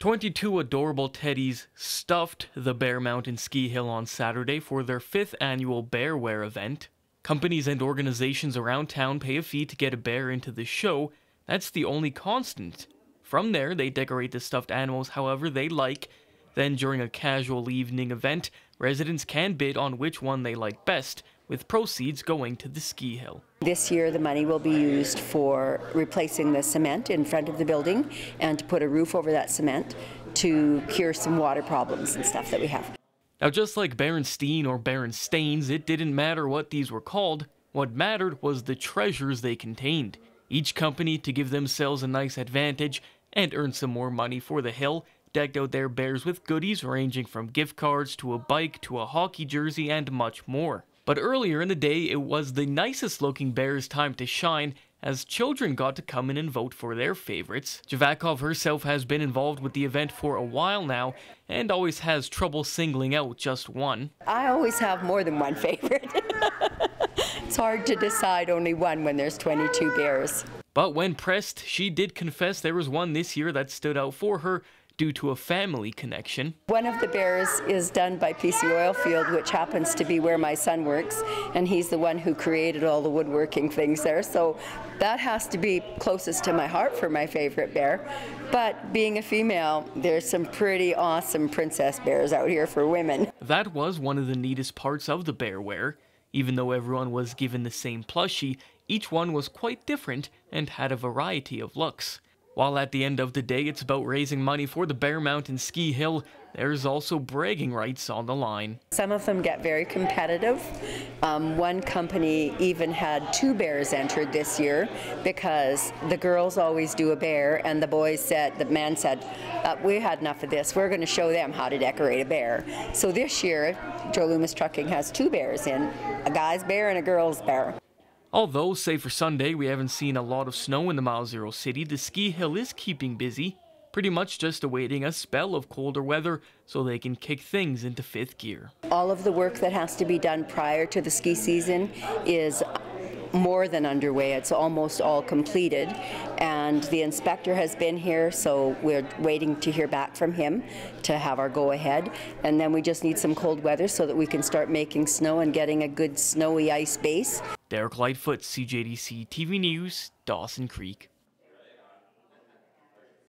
22 adorable teddies stuffed the Bear Mountain Ski Hill on Saturday for their 5th annual Bear Wear event. Companies and organizations around town pay a fee to get a bear into the show. That's the only constant. From there, they decorate the stuffed animals however they like. Then during a casual evening event, residents can bid on which one they like best, with proceeds going to the ski hill. This year the money will be used for replacing the cement in front of the building and to put a roof over that cement to cure some water problems and stuff that we have. Now just like Berenstain or Berenstains, it didn't matter what these were called. What mattered was the treasures they contained. Each company, to give themselves a nice advantage and earn some more money for the hill, decked out their bears with goodies ranging from gift cards to a bike to a hockey jersey and much more. But earlier in the day, it was the nicest looking bear's time to shine, as children got to come in and vote for their favorites. Javakov herself has been involved with the event for a while now, and always has trouble singling out just one. I always have more than one favorite. It's hard to decide only one when there's 22 bears. But when pressed, she did confess there was one this year that stood out for her, due to a family connection. One of the bears is done by PC Oilfield, which happens to be where my son works, and he's the one who created all the woodworking things there. So that has to be closest to my heart for my favorite bear. But being a female, there's some pretty awesome princess bears out here for women. That was one of the neatest parts of the Bear Wear. Even though everyone was given the same plushie, each one was quite different and had a variety of looks. While at the end of the day it's about raising money for the Bear Mountain Ski Hill, there's also bragging rights on the line. Some of them get very competitive. One company even had 2 bears entered this year because the girls always do a bear and the man said, we had enough of this, we're going to show them how to decorate a bear. So this year, Joe Loomis Trucking has 2 bears in, a guy's bear and a girl's bear. Although, save for Sunday, we haven't seen a lot of snow in the Mile Zero City, the ski hill is keeping busy, pretty much just awaiting a spell of colder weather so they can kick things into 5th gear. All of the work that has to be done prior to the ski season is more than underway. It's almost all completed, and the inspector has been here, so we're waiting to hear back from him to have our go-ahead, and then we just need some cold weather so that we can start making snow and getting a good snowy ice base. Derek Lightfoot, CJDC TV News, Dawson Creek.